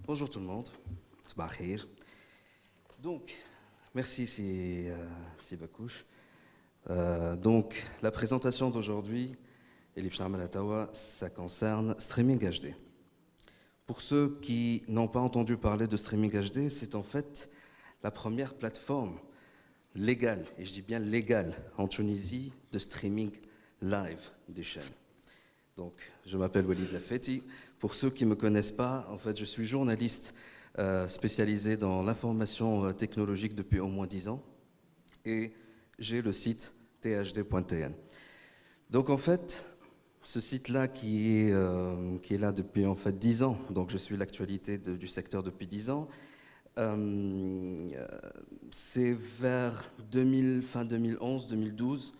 Bonjour tout le monde. Sabah khir. Donc, merci Sibakouche. Donc, la présentation d'aujourd'hui, Elif Charmal Atawa, ça concerne Streaming HD. Pour ceux qui n'ont pas entendu parler de Streaming HD, c'est en fait la première plateforme légale, et je dis bien légale, en Tunisie, de streaming live des chaînes. Donc, je m'appelle Walid Lafetti. Pour ceux qui ne me connaissent pas, en fait, je suis journaliste spécialisé dans l'information technologique depuis au moins 10 ans et j'ai le site thd.tn. Donc, en fait, ce site-là qui est là depuis en fait 10 ans, donc je suis l'actualité du secteur depuis 10 ans, c'est vers fin 2011, 2012,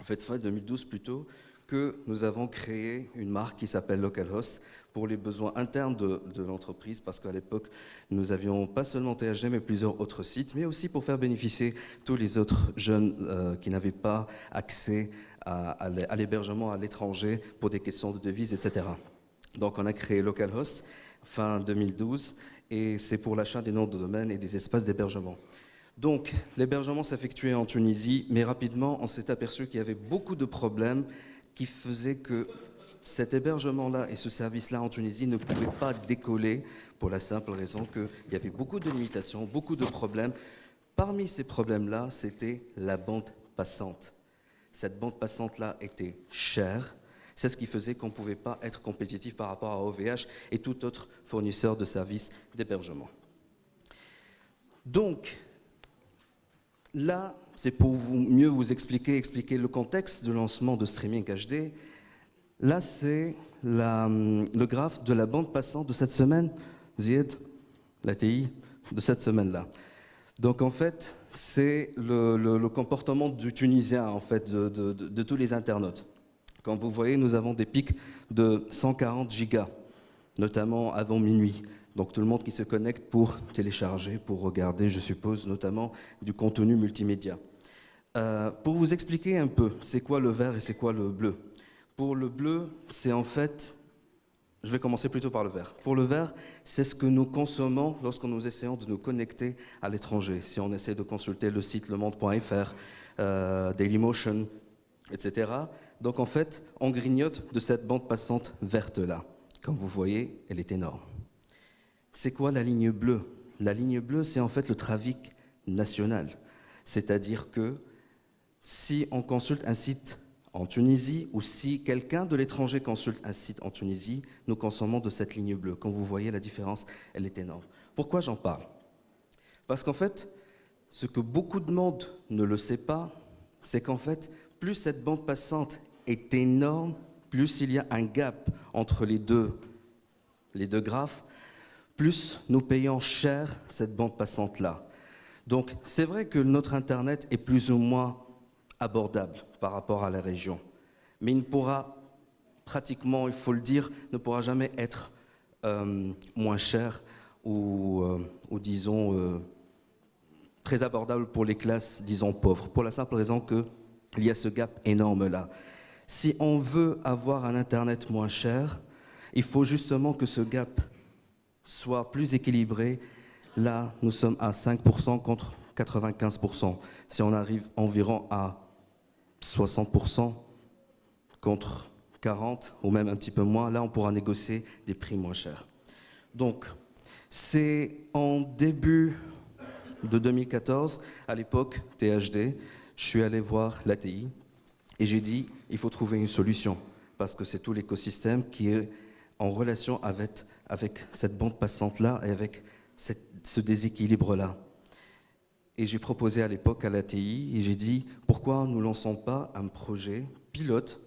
en fait fin 2012 plutôt, que nous avons créé une marque qui s'appelle Localhost pour les besoins internes de l'entreprise, parce qu'à l'époque, nous avions pas seulement THG, mais plusieurs autres sites, mais aussi pour faire bénéficier tous les autres jeunes qui n'avaient pas accès à l'hébergement à l'étranger pour des questions de devises, etc. Donc on a créé Localhost fin 2012, et c'est pour l'achat des noms de domaine et des espaces d'hébergement. Donc l'hébergement s'effectuait en Tunisie, mais rapidement on s'est aperçu qu'il y avait beaucoup de problèmes qui faisait que cet hébergement-là et ce service-là en Tunisie ne pouvaient pas décoller pour la simple raison qu'il y avait beaucoup de limitations, beaucoup de problèmes. Parmi ces problèmes-là, c'était la bande passante. Cette bande passante-là était chère. C'est ce qui faisait qu'on ne pouvait pas être compétitif par rapport à OVH et tout autre fournisseur de services d'hébergement. Donc, là, c'est pour mieux vous expliquer le contexte de lancement de Streaming HD. Là, c'est le graphe de la bande passante de cette semaine, Zied, la TI, de cette semaine-là. Donc, en fait, c'est le comportement du Tunisien, en fait, de tous les internautes. Comme vous voyez, nous avons des pics de 140 gigas, notamment avant minuit. Donc tout le monde qui se connecte pour télécharger, pour regarder, je suppose, notamment du contenu multimédia. Pour vous expliquer un peu, c'est quoi le vert et c'est quoi le bleu. Pour le bleu, c'est en fait, je vais commencer plutôt par le vert. Pour le vert, c'est ce que nous consommons lorsque nous essayons de nous connecter à l'étranger. Si on essaie de consulter le site lemonde.fr, Dailymotion, etc. Donc en fait, on grignote de cette bande passante verte-là. Comme vous voyez, elle est énorme. C'est quoi la ligne bleue? La ligne bleue, c'est en fait le trafic national. C'est-à-dire que si on consulte un site en Tunisie ou si quelqu'un de l'étranger consulte un site en Tunisie, nous consommons de cette ligne bleue. Comme vous voyez, la différence, elle est énorme. Pourquoi j'en parle? Parce qu'en fait, ce que beaucoup de monde ne le sait pas, c'est qu'en fait, plus cette bande passante est énorme, plus il y a un gap entre les deux graphes, plus nous payons cher cette bande passante-là. Donc, c'est vrai que notre Internet est plus ou moins abordable par rapport à la région. Mais il ne pourra pratiquement, il faut le dire, ne pourra jamais être moins cher ou disons, très abordable pour les classes, disons, pauvres, pour la simple raison qu'il y a ce gap énorme-là. Si on veut avoir un Internet moins cher, il faut justement que ce gap soit plus équilibré. Là, nous sommes à 5% contre 95%. Si on arrive environ à 60% contre 40% ou même un petit peu moins, là, on pourra négocier des prix moins chers. Donc, c'est en début de 2014, à l'époque THD, je suis allé voir l'ATI et j'ai dit il faut trouver une solution parce que c'est tout l'écosystème qui est en relation avec cette bande passante-là et avec ce déséquilibre-là. Et j'ai proposé à l'époque à l'ATI et j'ai dit pourquoi nous ne lançons pas un projet pilote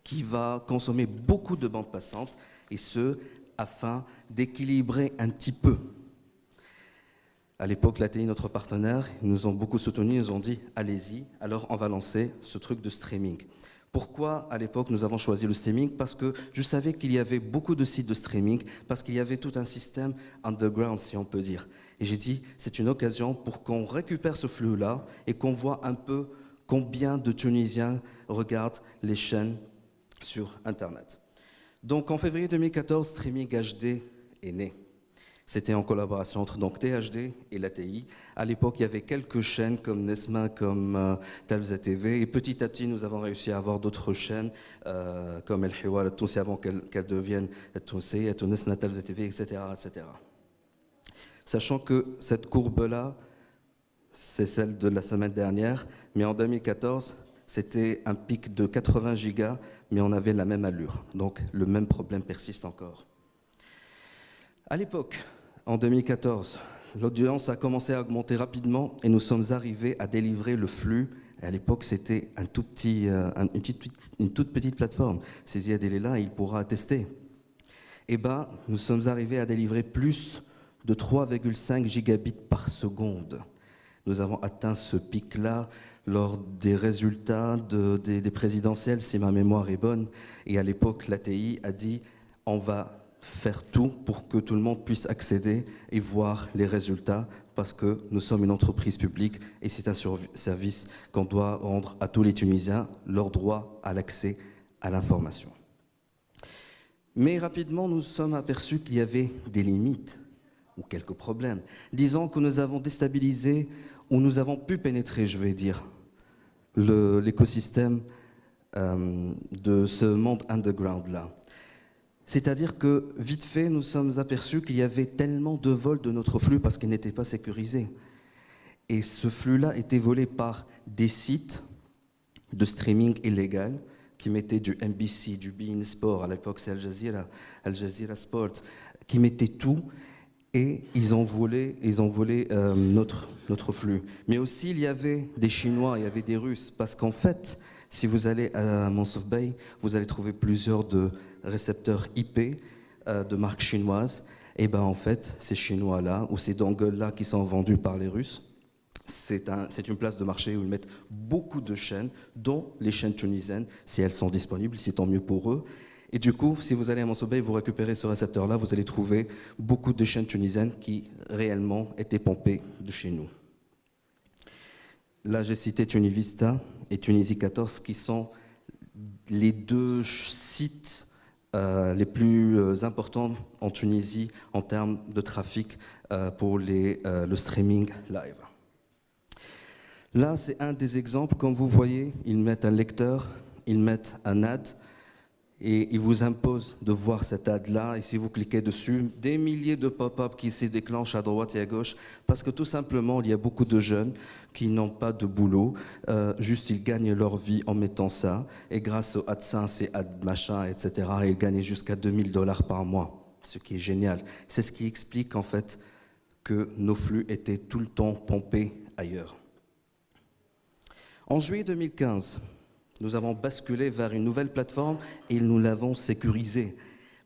qui va consommer beaucoup de bandes passantes et ce, afin d'équilibrer un petit peu. À l'époque, l'ATI, notre partenaire, ils nous ont beaucoup soutenus, ils nous ont dit « allez-y, alors on va lancer ce truc de streaming ». Pourquoi, à l'époque, nous avons choisi le streaming? Parce que je savais qu'il y avait beaucoup de sites de streaming, parce qu'il y avait tout un système underground, si on peut dire. Et j'ai dit, c'est une occasion pour qu'on récupère ce flux-là et qu'on voit un peu combien de Tunisiens regardent les chaînes sur Internet. Donc, en février 2014, Streaming HD est né. C'était en collaboration entre donc THD et l'ATI. À l'époque, il y avait quelques chaînes comme Nesma, comme Talza TV, et petit à petit, nous avons réussi à avoir d'autres chaînes comme El Hiwar, El Tounsi, avant qu'elles deviennent El Tounsi, El Tounesna, Talza TV, etc., etc. Sachant que cette courbe-là, c'est celle de la semaine dernière, mais en 2014, c'était un pic de 80 gigas, mais on avait la même allure. Donc le même problème persiste encore. À l'époque, en 2014, l'audience a commencé à augmenter rapidement et nous sommes arrivés à délivrer le flux. Et à l'époque, c'était une toute petite plateforme. Si Ziad est là, il pourra attester. Eh bien, nous sommes arrivés à délivrer plus de 3,5 gigabits par seconde. Nous avons atteint ce pic-là lors des résultats des présidentielles, si ma mémoire est bonne. Et à l'époque, l'ATI a dit on va faire tout pour que tout le monde puisse accéder et voir les résultats, parce que nous sommes une entreprise publique et c'est un service qu'on doit rendre à tous les Tunisiens, leur droit à l'accès à l'information. Mais rapidement, nous sommes aperçus qu'il y avait des limites ou quelques problèmes. Disons que nous avons déstabilisé, ou nous avons pu pénétrer, je vais dire, l'écosystème de ce monde underground-là. C'est-à-dire que, vite fait, nous sommes aperçus qu'il y avait tellement de vols de notre flux parce qu'il n'était pas sécurisé. Et ce flux-là était volé par des sites de streaming illégal qui mettaient du NBC, du beIN Sport, à l'époque c'est Al Jazeera Sport, qui mettaient tout, et ils ont volé notre flux. Mais aussi, il y avait des Chinois, il y avait des Russes, parce qu'en fait, si vous allez à Mansour Bey, vous allez trouver plusieurs de récepteurs IP de marque chinoise. Et bien en fait, ces Chinois-là, ou ces dongles-là qui sont vendus par les Russes, c'est une place de marché où ils mettent beaucoup de chaînes, dont les chaînes tunisiennes, si elles sont disponibles, c'est tant mieux pour eux. Et du coup, si vous allez à Mansour Bey et vous récupérez ce récepteur-là, vous allez trouver beaucoup de chaînes tunisiennes qui réellement étaient pompées de chez nous. Là, j'ai cité Tunivista et Tunisie 14, qui sont les deux sites les plus importants en Tunisie en termes de trafic pour le streaming live. Là, c'est un des exemples. Comme vous voyez, ils mettent un lecteur, ils mettent un ad, et ils vous imposent de voir cet ad-là. Et si vous cliquez dessus, des milliers de pop-up qui se déclenchent à droite et à gauche, parce que tout simplement, il y a beaucoup de jeunes qui n'ont pas de boulot, juste ils gagnent leur vie en mettant ça, et grâce aux AdSense et ad machin, etc., ils gagnent jusqu'à 2000 $ par mois, ce qui est génial. C'est ce qui explique en fait que nos flux étaient tout le temps pompés ailleurs. En juillet 2015, nous avons basculé vers une nouvelle plateforme et nous l'avons sécurisée.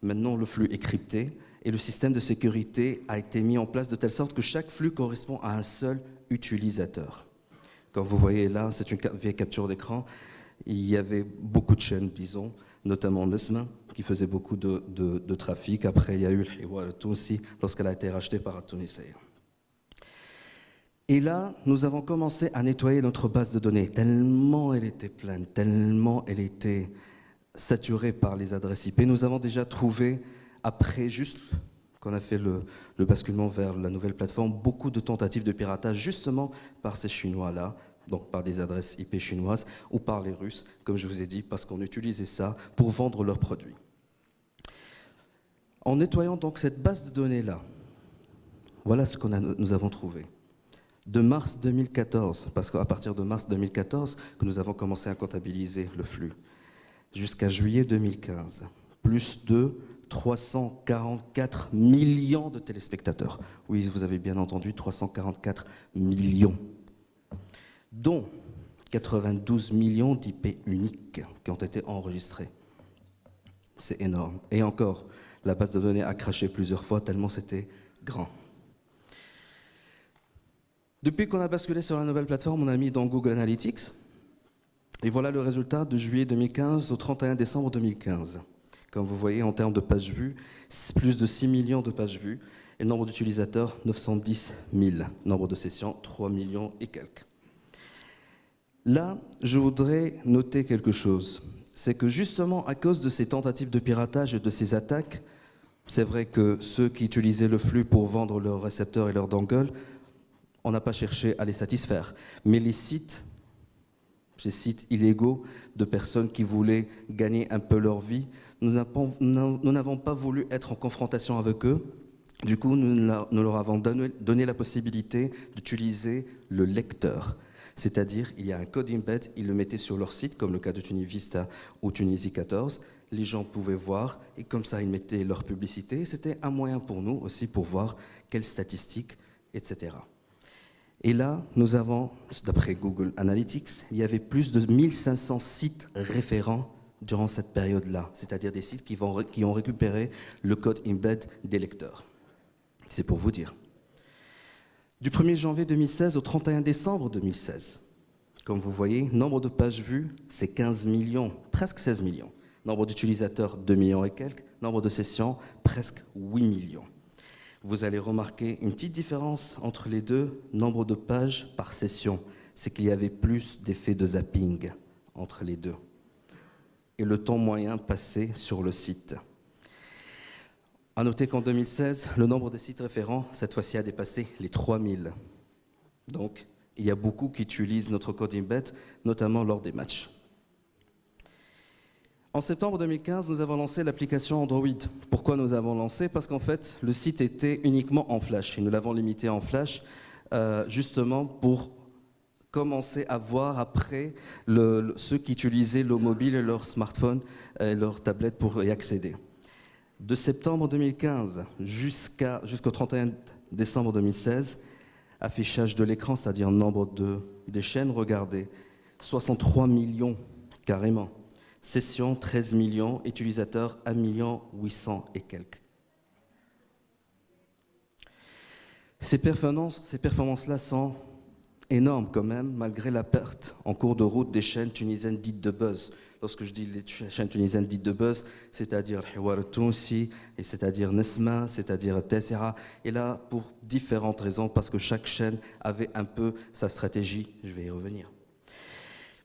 Maintenant, le flux est crypté et le système de sécurité a été mis en place de telle sorte que chaque flux correspond à un seul utilisateur. Comme vous voyez là, c'est une vieille capture d'écran. Il y avait beaucoup de chaînes, disons, notamment Nesma, qui faisait beaucoup de trafic. Après, il y a eu El Hiwar, El Tounsi, lorsqu'elle a été rachetée par At-Tunisia. Et là, nous avons commencé à nettoyer notre base de données, tellement elle était pleine, tellement elle était saturée par les adresses IP. Nous avons déjà trouvé, après juste qu'on a fait le basculement vers la nouvelle plateforme, beaucoup de tentatives de piratage, justement par ces Chinois-là, donc par des adresses IP chinoises, ou par les Russes, comme je vous ai dit, parce qu'on utilisait ça pour vendre leurs produits. En nettoyant donc cette base de données-là, voilà ce que nous avons trouvé. De mars 2014, parce qu'à partir de mars 2014 que nous avons commencé à comptabiliser le flux, jusqu'à juillet 2015, plus de 344 millions de téléspectateurs. Oui, vous avez bien entendu, 344 millions, dont 92 millions d'IP uniques qui ont été enregistrés. C'est énorme. Et encore, la base de données a craché plusieurs fois tellement c'était grand. Depuis qu'on a basculé sur la nouvelle plateforme, on a mis dans Google Analytics. Et voilà le résultat de juillet 2015 au 31 décembre 2015. Comme vous voyez, en termes de pages vues, plus de 6 millions de pages vues. Et le nombre d'utilisateurs, 910 000. Nombre de sessions, 3 millions et quelques. Là, je voudrais noter quelque chose. C'est que justement, à cause de ces tentatives de piratage et de ces attaques, C'est vrai que ceux qui utilisaient le flux pour vendre leurs récepteurs et leurs dongles, on n'a pas cherché à les satisfaire. Mais les sites, ces sites illégaux de personnes qui voulaient gagner un peu leur vie, nous n'avons pas voulu être en confrontation avec eux. Du coup, nous leur avons donné la possibilité d'utiliser le lecteur. C'est-à-dire, il y a un code embed, ils le mettaient sur leur site, comme le cas de Tunivista ou Tunisie 14. Les gens pouvaient voir, et comme ça, ils mettaient leur publicité. C'était un moyen pour nous aussi pour voir quelles statistiques, etc. Et là, nous avons, d'après Google Analytics, il y avait plus de 1500 sites référents durant cette période-là, c'est-à-dire des sites qui ont récupéré le code embed des lecteurs. C'est pour vous dire. Du 1er janvier 2016 au 31 décembre 2016, comme vous voyez, nombre de pages vues, c'est 15 millions, presque 16 millions. Nombre d'utilisateurs, 2 millions et quelques. Nombre de sessions, presque 8 millions. Vous allez remarquer une petite différence entre les deux, nombre de pages par session. C'est qu'il y avait plus d'effets de zapping entre les deux. Et le temps moyen passé sur le site. À noter qu'en 2016, le nombre de sites référents, cette fois-ci, a dépassé les 3000. Donc, il y a beaucoup qui utilisent notre code embed, notamment lors des matchs. En septembre 2015, nous avons lancé l'application Android. Pourquoi nous avons lancé? Parce qu'en fait, le site était uniquement en Flash. Et nous l'avons limité en Flash, justement pour commencer à voir après ceux qui utilisaient le mobile et leur smartphone, et leur tablette pour y accéder. De septembre 2015 jusqu'au 31 décembre 2016, affichage de l'écran, c'est-à-dire nombre des chaînes regardées, 63 millions carrément. Sessions, 13 millions. Utilisateurs, 1 800 000 et quelques. Ces performances-là sont énormes quand même, malgré la perte en cours de route des chaînes tunisiennes dites de buzz. Lorsque je dis les chaînes tunisiennes dites de buzz, c'est-à-dire Hiwar Tounsi, et c'est-à-dire Nesma, c'est-à-dire Tessera, et là pour différentes raisons, parce que chaque chaîne avait un peu sa stratégie, je vais y revenir.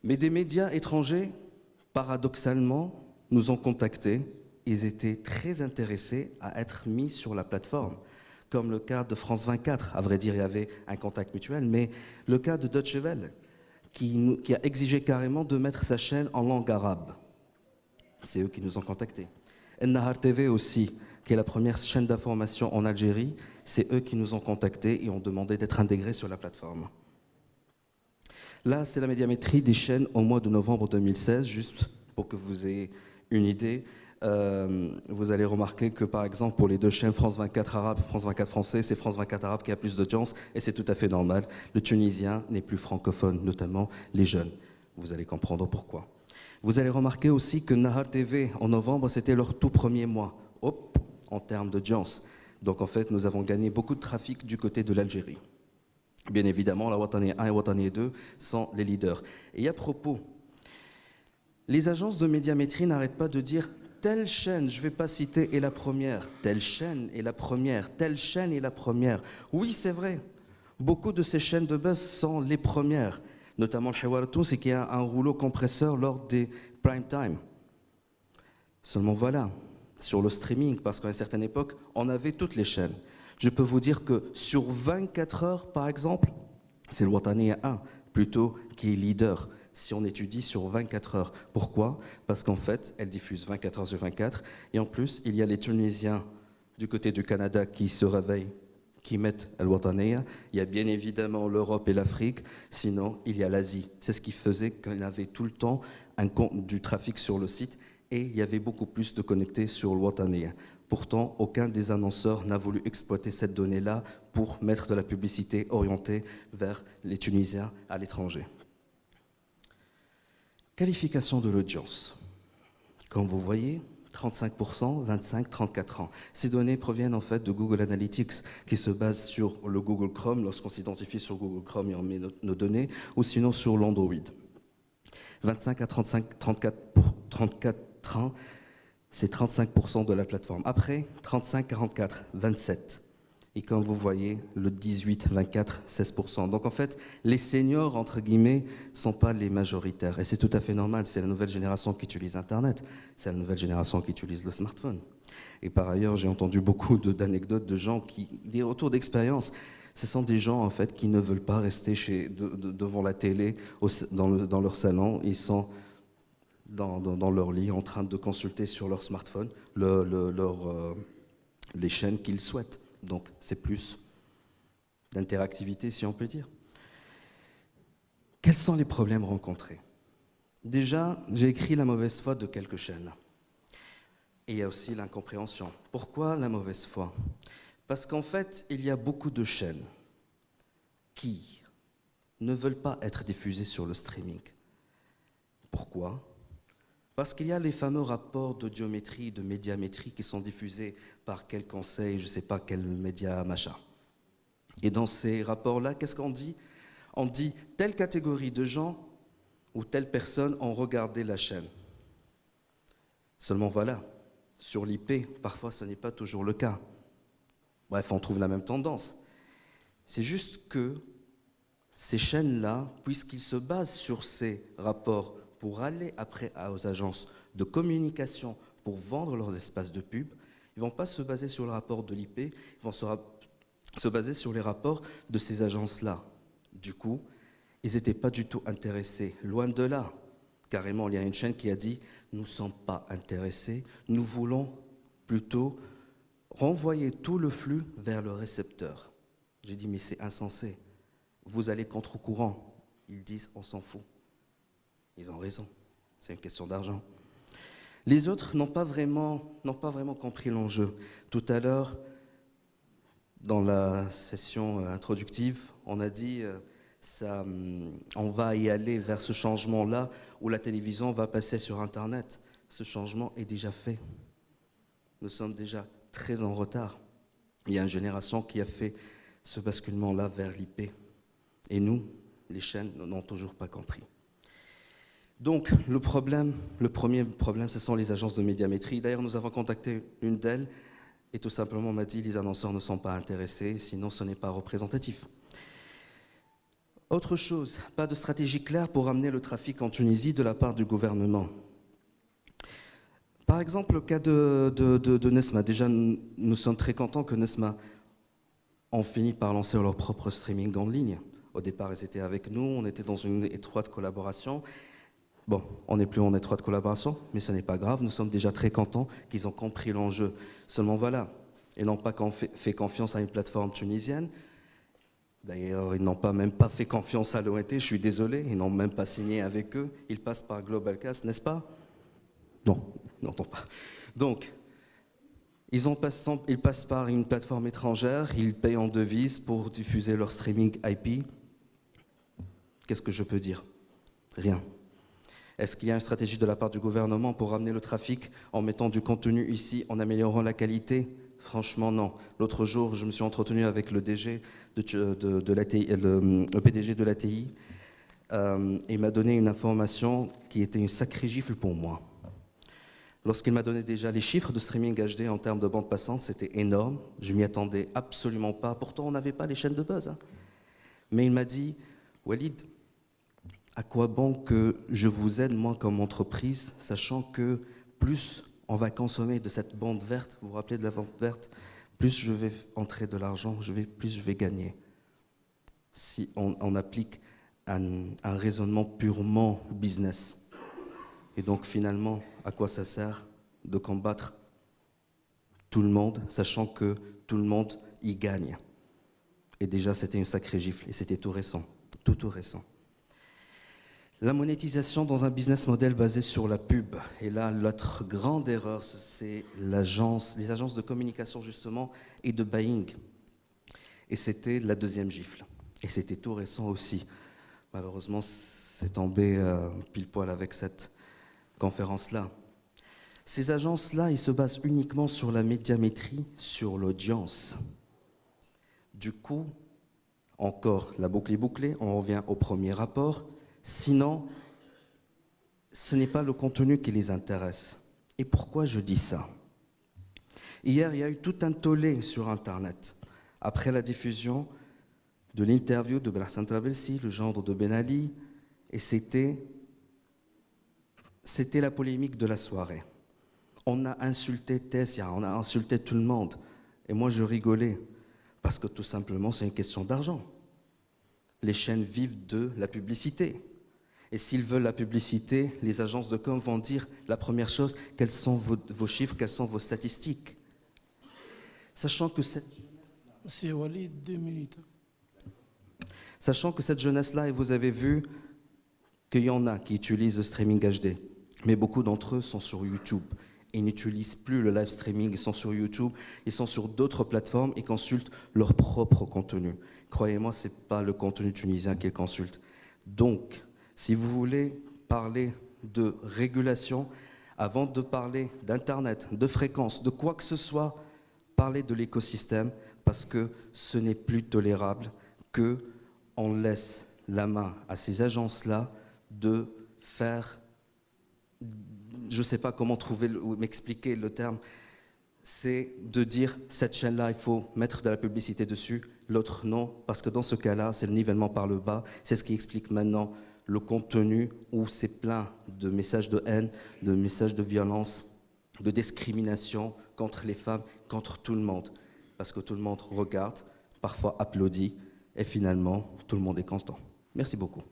Mais des médias étrangers, paradoxalement, nous ont contactés, ils étaient très intéressés à être mis sur la plateforme, comme le cas de France 24, à vrai dire il y avait un contact mutuel, mais le cas de Deutsche Welle, qui a exigé carrément de mettre sa chaîne en langue arabe. C'est eux qui nous ont contactés. Nahar TV aussi, qui est la première chaîne d'information en Algérie, c'est eux qui nous ont contactés et ont demandé d'être intégrés sur la plateforme. Là, c'est la médiamétrie des chaînes au mois de novembre 2016, juste pour que vous ayez une idée. Vous allez remarquer que, par exemple, pour les deux chaînes France 24 arabe, France 24 français, c'est France 24 arabe qui a plus d'audience, et c'est tout à fait normal. Le tunisien n'est plus francophone, notamment les jeunes. Vous allez comprendre pourquoi. Vous allez remarquer aussi que Nahar TV, en novembre, c'était leur tout premier mois, en termes d'audience. Donc, en fait, nous avons gagné beaucoup de trafic du côté de l'Algérie. Bien évidemment, la Watani 1 et Watani 2 sont les leaders. Et à propos, les agences de médiamétrie n'arrêtent pas de dire telle chaîne, je ne vais pas citer, est la première, telle chaîne est la première, telle chaîne est la première. Oui, c'est vrai, beaucoup de ces chaînes de buzz sont les premières, notamment le Hiwar Tounsi, c'est qu'il y a un rouleau compresseur lors des prime time. Seulement voilà, sur le streaming, parce qu'à une certaine époque, on avait toutes les chaînes. Je peux vous dire que sur 24 heures, par exemple, c'est le Watani 1 plutôt qui est leader. Si on étudie sur 24 heures. Pourquoi? Parce qu'en fait, elle diffuse 24 heures sur 24. Et en plus, il y a les Tunisiens du côté du Canada qui se réveillent, qui mettent Al-Wataniya. Il y a bien évidemment l'Europe et l'Afrique. Sinon, il y a l'Asie. C'est ce qui faisait qu'on avait tout le temps du trafic sur le site. Et il y avait beaucoup plus de connectés sur Al-Wataniya. Pourtant, aucun des annonceurs n'a voulu exploiter cette donnée-là pour mettre de la publicité orientée vers les Tunisiens à l'étranger. Qualification de l'audience. Comme vous voyez, 35%, 25-34 ans. Ces données proviennent en fait de Google Analytics qui se base sur le Google Chrome lorsqu'on s'identifie sur Google Chrome et on met nos données, ou sinon sur l'Android. 25 à 34 ans, c'est 35% de la plateforme. Après, 35-44, 27. Et comme vous voyez, le 18, 24, 16%. Donc en fait, les seniors, entre guillemets, ne sont pas les majoritaires. Et c'est tout à fait normal, c'est la nouvelle génération qui utilise Internet, c'est la nouvelle génération qui utilise le smartphone. Et par ailleurs, j'ai entendu beaucoup d'anecdotes de gens des retours d'expérience. Ce sont des gens en fait qui ne veulent pas rester devant la télé, dans leur salon. Ils sont dans leur lit en train de consulter sur leur smartphone les chaînes qu'ils souhaitent. Donc c'est plus d'interactivité, si on peut dire. Quels sont les problèmes rencontrés? Déjà, j'ai écrit la mauvaise foi de quelques chaînes. Et il y a aussi l'incompréhension. Pourquoi la mauvaise foi? Parce qu'en fait, il y a beaucoup de chaînes qui ne veulent pas être diffusées sur le streaming. Pourquoi? Parce qu'il y a les fameux rapports d'audiométrie, de médiamétrie qui sont diffusés par quel conseil, je ne sais pas quel média, machin. Et dans ces rapports-là, qu'est-ce qu'on dit? On dit telle catégorie de gens ou telle personne ont regardé la chaîne. Seulement voilà, sur l'IP, parfois ce n'est pas toujours le cas. Bref, on trouve la même tendance. C'est juste que ces chaînes-là, puisqu'ils se basent sur ces rapports pour aller après aux agences de communication pour vendre leurs espaces de pub, ils ne vont pas se baser sur le rapport de l'IP, ils vont se baser sur les rapports de ces agences-là. Du coup, ils n'étaient pas du tout intéressés, loin de là. Carrément, il y a une chaîne qui a dit « Nous ne sommes pas intéressés, nous voulons plutôt renvoyer tout le flux vers le récepteur. » J'ai dit « Mais c'est insensé, vous allez contre-courant. » Ils disent « On s'en fout. » Ils ont raison, c'est une question d'argent. Les autres n'ont pas vraiment compris l'enjeu. Tout à l'heure, dans la session introductive, on a dit on va y aller vers ce changement-là où la télévision va passer sur Internet. Ce changement est déjà fait. Nous sommes déjà très en retard. Il y a une génération qui a fait ce basculement-là vers l'IP. Et nous, les chaînes, n'ont toujours pas compris. Donc, le premier problème, ce sont les agences de médiamétrie. D'ailleurs, nous avons contacté une d'elles et tout simplement m'a dit « Les annonceurs ne sont pas intéressés, sinon ce n'est pas représentatif ». Autre chose, pas de stratégie claire pour amener le trafic en Tunisie de la part du gouvernement. Par exemple, le cas de Nesma. Déjà, nous sommes très contents que Nesma ont fini par lancer leur propre streaming en ligne. Au départ, ils étaient avec nous, on était dans une étroite collaboration. Bon, on n'est plus en étroite collaboration, mais ce n'est pas grave, nous sommes déjà très contents qu'ils ont compris l'enjeu. Seulement voilà, ils n'ont pas fait confiance à une plateforme tunisienne. D'ailleurs, ils n'ont même pas fait confiance à l'ONT, je suis désolé, ils n'ont même pas signé avec eux. Ils passent par Globalcast, n'est-ce pas? Non, ils n'entendent pas. Donc, ils passent par une plateforme étrangère, ils payent en devises pour diffuser leur streaming IP. Qu'est-ce que je peux dire? Rien. Est-ce qu'il y a une stratégie de la part du gouvernement pour ramener le trafic en mettant du contenu ici, en améliorant la qualité? Franchement, non. L'autre jour, je me suis entretenu avec le PDG de l'ATI. Il m'a donné une information qui était une sacrée gifle pour moi. Lorsqu'il m'a donné déjà les chiffres de streaming HD en termes de bande passante, c'était énorme. Je m'y attendais absolument pas. Pourtant, on n'avait pas les chaînes de buzz. Hein. Mais il m'a dit, Walid, à quoi bon que je vous aide, moi, comme entreprise, sachant que plus on va consommer de cette bande verte, vous vous rappelez de la bande verte, plus je vais entrer de l'argent, plus je vais gagner. Si on applique un raisonnement purement business. Et donc, finalement, à quoi ça sert de combattre tout le monde, sachant que tout le monde y gagne? Et déjà, c'était une sacrée gifle, et c'était tout récent, tout récent. La monétisation dans un business model basé sur la pub. Et là, l'autre grande erreur, c'est les agences de communication, justement, et de buying. Et c'était la deuxième gifle. Et c'était tout récent aussi. Malheureusement, c'est tombé pile poil avec cette conférence-là. Ces agences-là, ils se basent uniquement sur la médiamétrie, sur l'audience. Du coup, encore, la boucle est bouclée, on revient au premier rapport. Sinon, ce n'est pas le contenu qui les intéresse. Et pourquoi je dis ça? Hier, il y a eu tout un tollé sur Internet Après la diffusion de l'interview de Belhassan Travelsi, le gendre de Ben Ali, et c'était la polémique de la soirée. On a insulté Tessia, on a insulté tout le monde. Et moi, je rigolais, parce que tout simplement, c'est une question d'argent. Les chaînes vivent de la publicité. Et s'ils veulent la publicité, les agences de com vont dire la première chose, quels sont vos chiffres, quelles sont vos statistiques. Sachant que Monsieur Walid, 2 minutes. Sachant que cette jeunesse-là, et vous avez vu qu'il y en a qui utilisent le streaming HD, mais beaucoup d'entre eux sont sur YouTube. Ils n'utilisent plus le live streaming, ils sont sur YouTube, ils sont sur d'autres plateformes et consultent leur propre contenu. Croyez-moi, ce n'est pas le contenu tunisien qu'ils consultent. Donc, si vous voulez parler de régulation, avant de parler d'Internet, de fréquences, de quoi que ce soit, parlez de l'écosystème, parce que ce n'est plus tolérable qu'on laisse la main à ces agences-là de faire, je ne sais pas comment m'expliquer le terme, c'est de dire cette chaîne-là, il faut mettre de la publicité dessus, l'autre non, parce que dans ce cas-là, c'est le nivellement par le bas. C'est ce qui explique maintenant le contenu où c'est plein de messages de haine, de messages de violence, de discrimination contre les femmes, contre tout le monde. Parce que tout le monde regarde, parfois applaudit, et finalement, tout le monde est content. Merci beaucoup.